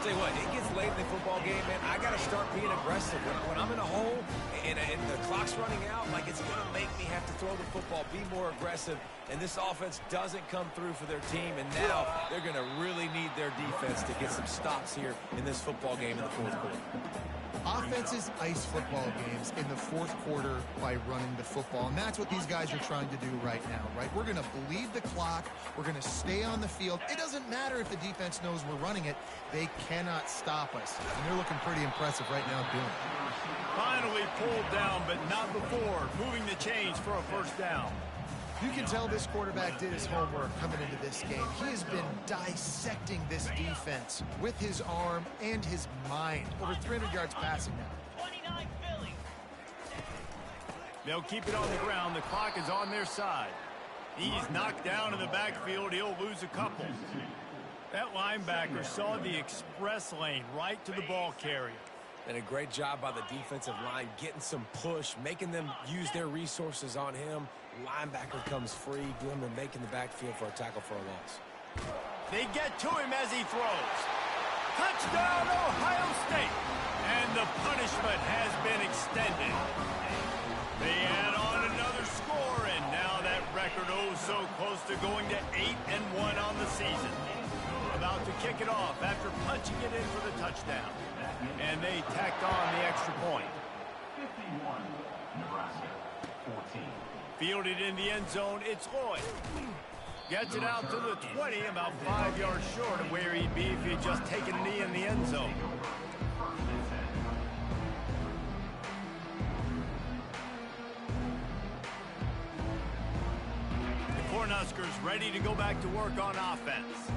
Tell you what, it gets late in the football game, man. I got to start being aggressive. When I'm in a hole and the clock's running out, like, it's going to make me have to throw the football, be more aggressive. And this offense doesn't come through for their team, and now they're going to really need their defense to get some stops here in this football game in the 4th quarter. Offenses ice football games in the 4th quarter by running the football, and that's what these guys are trying to do right now, right? We're going to bleed the clock. We're going to stay on the field. It doesn't matter if the defense knows we're running it. They cannot stop us, and they're looking pretty impressive right now doing it. Finally pulled down, but not before. Moving the chains for a 1st down. You can tell this quarterback did his homework coming into this game. He has been dissecting this defense with his arm and his mind. Over 300 yards passing now. 29 Philly. They'll keep it on the ground. The clock is on their side. He's knocked down in the backfield. He'll lose a couple. That linebacker saw the express lane right to the ball carrier. And a great job by the defensive line, getting some push, making them use their resources on him. Linebacker comes free, doing the making the backfield for a tackle for a loss. They get to him as he throws. Touchdown, Ohio State. And the punishment has been extended. They add on another score, and now that record so close to going to 8-1 on the season. About to kick it off after punching it in for the touchdown. And they tacked on the extra point. 51, Nebraska, 14. Fielded in the end zone, it's Lloyd. Gets it out to the 20, about 5 yards short of where he'd be if he'd just taken a knee in the end zone. The Cornhuskers Huskers ready to go back to work on offense.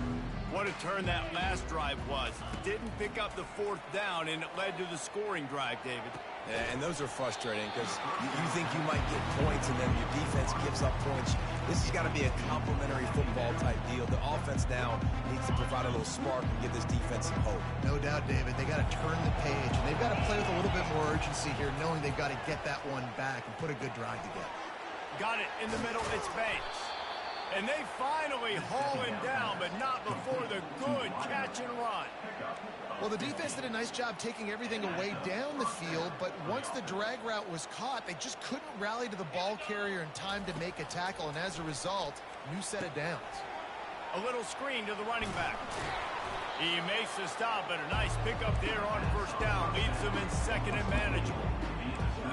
What a turn that last drive was. Didn't pick up the fourth down, and it led to the scoring drive, David. Yeah, and those are frustrating because you think you might get points and then your defense gives up points. This has got to be a complementary football type deal. The offense now needs to provide a little spark and give this defense some hope. No doubt, David. They got to turn the page, and they've got to play with a little bit more urgency here, knowing they've got to get that one back and put a good drive together. Got it in the middle. It's Banks. And they finally haul him down, but not before the good catch and run. Well, the defense did a nice job taking everything away down the field, but once the drag route was caught, they just couldn't rally to the ball carrier in time to make a tackle, and as a result, new set of downs. A little screen to the running back. He makes the stop, but a nice pickup there on first down. Leaves them in second and manageable.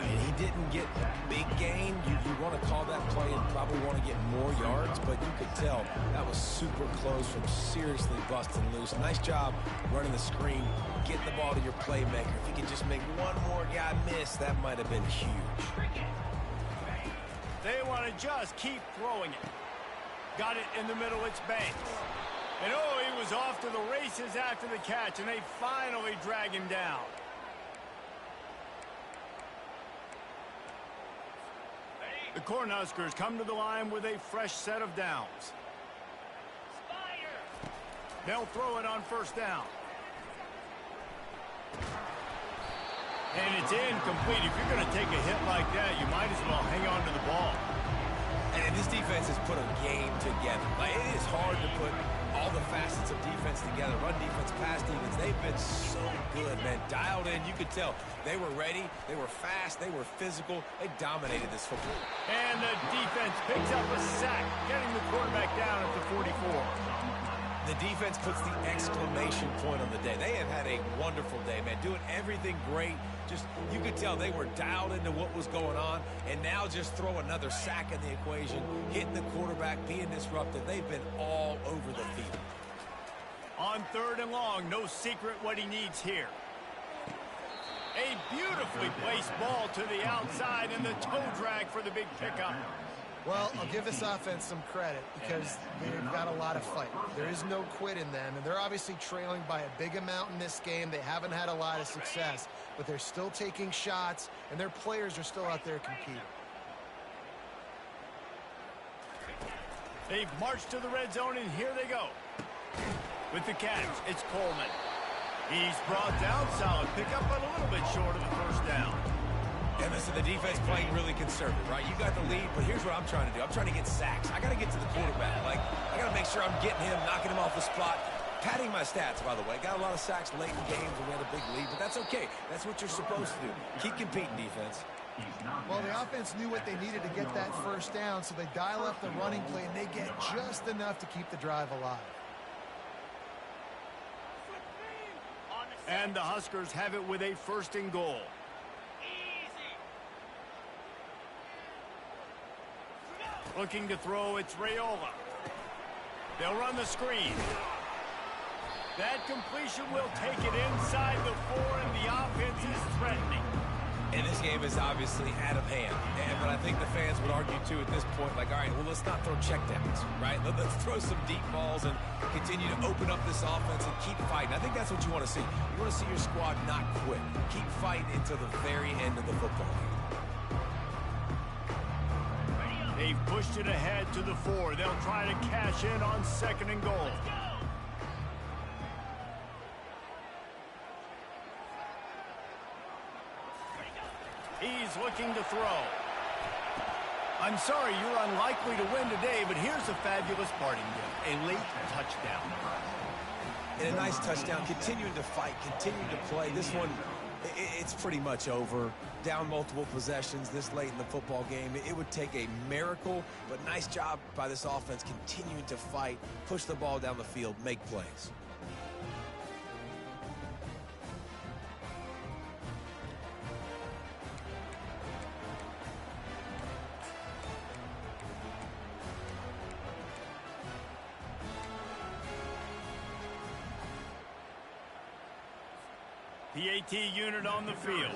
He didn't get big gain. You want to call that play and probably want to get more yards, but you could tell that was super close from seriously busting loose. Nice job running the screen, getting the ball to your playmaker. If you could just make one more guy miss, that might have been huge. They want to just keep throwing it. Got it in the middle. It's Banks. And oh, he was off to the races after the catch, and they finally drag him down. The Cornhuskers come to the line with a fresh set of downs. They'll throw it on first down. And it's incomplete. If you're going to take a hit like that, you might as well hang on to the ball. And this defense has put a game together. Like, it is hard to put all the facets of defense together. Run defense, pass defense. They've been so good, man. Dialed in. You could tell they were ready. They were fast. They were physical. They dominated this football. And the defense picks up a sack, getting the quarterback down at the 44. The defense puts the exclamation point on the day. They have had a wonderful day, man. Doing everything great. Just, you could tell they were dialed into what was going on. And now just throw another sack in the equation, hitting the quarterback, being disruptive. They've been all over the field. On third and long, no secret what he needs here. A beautifully placed ball to the outside and the toe drag for the big pickup. Well, I'll give this offense some credit because they've got a lot of fight. There is no quit in them, and they're obviously trailing by a big amount in this game. They haven't had a lot of success, but they're still taking shots, and their players are still out there competing. They've marched to the red zone, and here they go. With the catch, it's Coleman. He's brought down, solid pickup, but a little bit short of the first down. And listen, the defense playing really conservative, right? You got the lead, but here's what I'm trying to do. I'm trying to get sacks. I got to get to the quarterback. Like, I got to make sure I'm getting him, knocking him off the spot. Padding my stats, by the way. Got a lot of sacks late in games when we had a big lead, but that's okay. That's what you're supposed to do. Keep competing, defense. Well, the offense knew what they needed to get that first down, so they dial up the running play, and they get just enough to keep the drive alive. And the Huskers have it with a first and goal. Looking to throw, it's Raiola. They'll run the screen. That completion will take it inside the 4, and the offense is threatening. And this game is obviously out of hand. But I think the fans would argue, too, at this point, like, all right, well, let's not throw checkdowns, right? Let's throw some deep balls and continue to open up this offense and keep fighting. I think that's what you want to see. You want to see your squad not quit. Keep fighting until the very end of the football game. They've pushed it ahead to the 4. They'll try to cash in on second and goal. He's looking to throw. I'm sorry, you're unlikely to win today, but here's a fabulous parting gift. A late touchdown. And a nice touchdown, continuing to fight, continuing to play. This one, it's pretty much over. Down multiple possessions this late in the football game. It would take a miracle, but nice job by this offense continuing to fight, push the ball down the field, make plays. PAT unit on the field.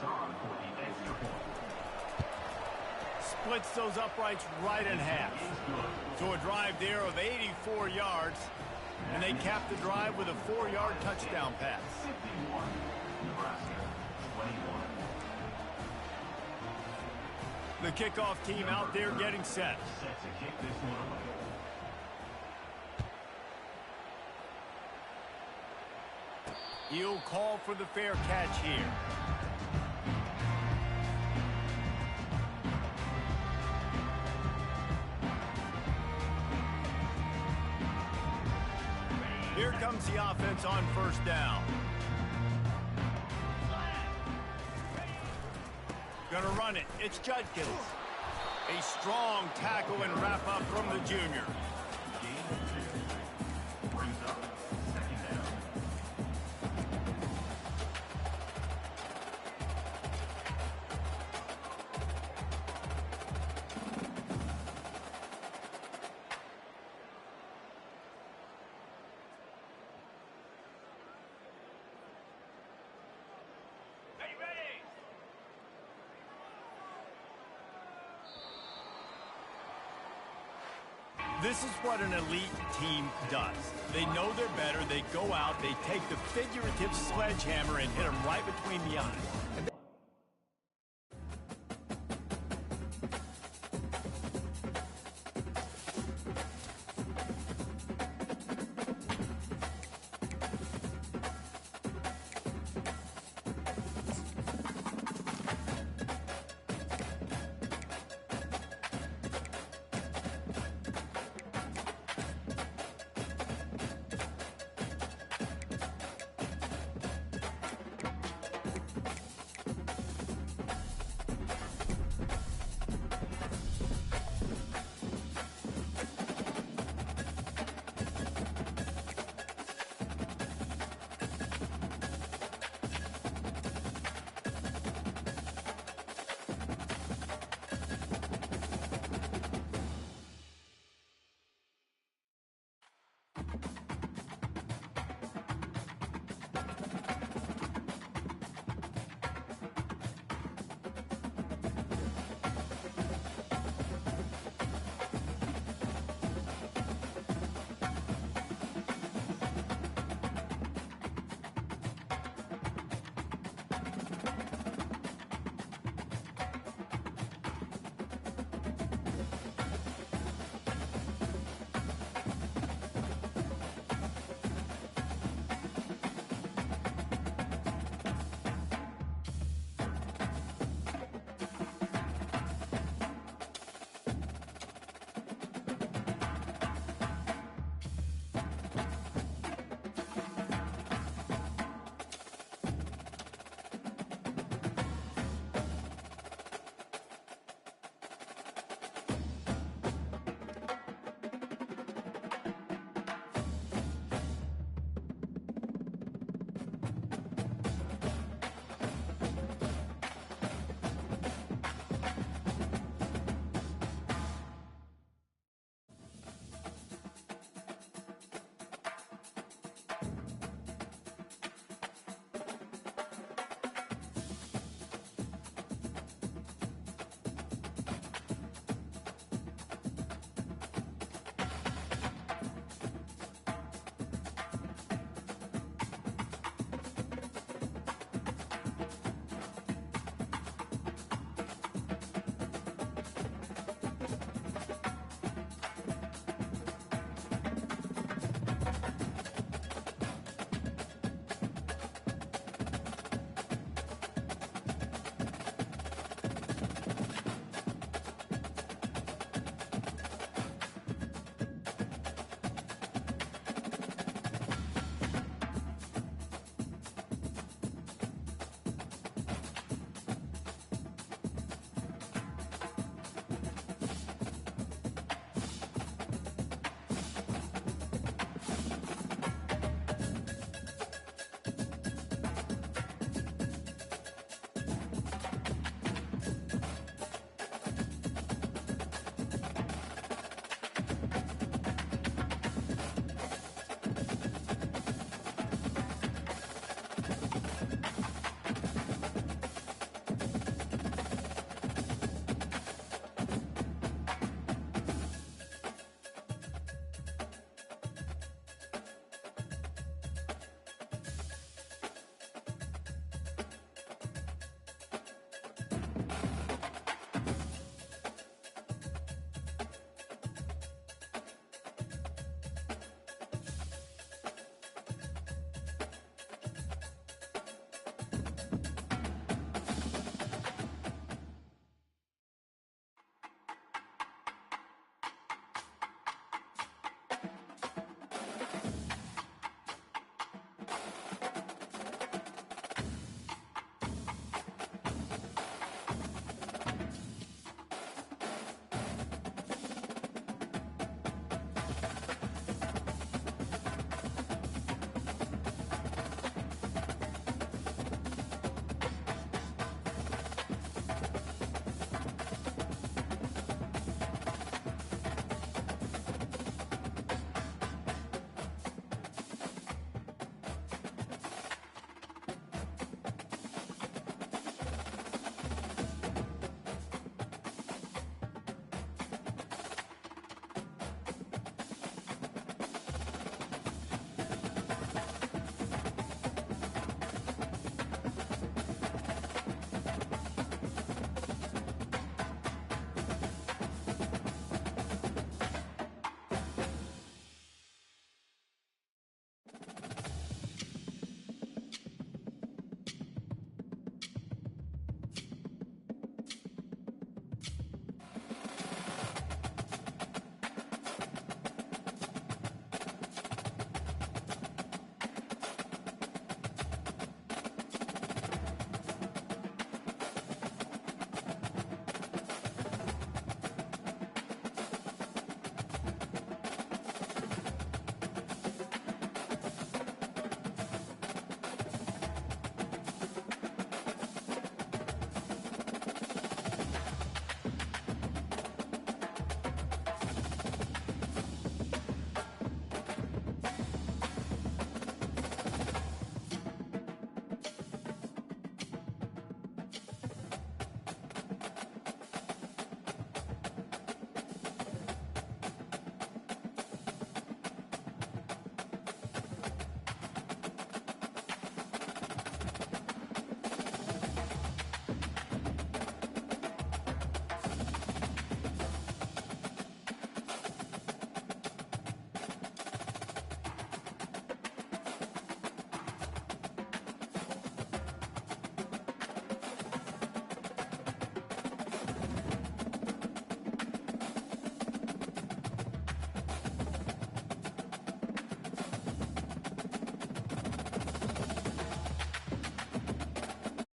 splits those uprights right in half. So a drive there of 84 yards, and they cap the drive with a 4-yard touchdown pass. 51, Nebraska, 21. The kickoff team out there getting set. Set to kick this one away. He'll call for the fair catch here. Here comes the offense on first down. Gonna run it. It's Judkins. A strong tackle and wrap up from the junior. Brings up second down. This is what an elite team does. They know they're better. They go out. They take the figurative sledgehammer and hit them right between the eyes. And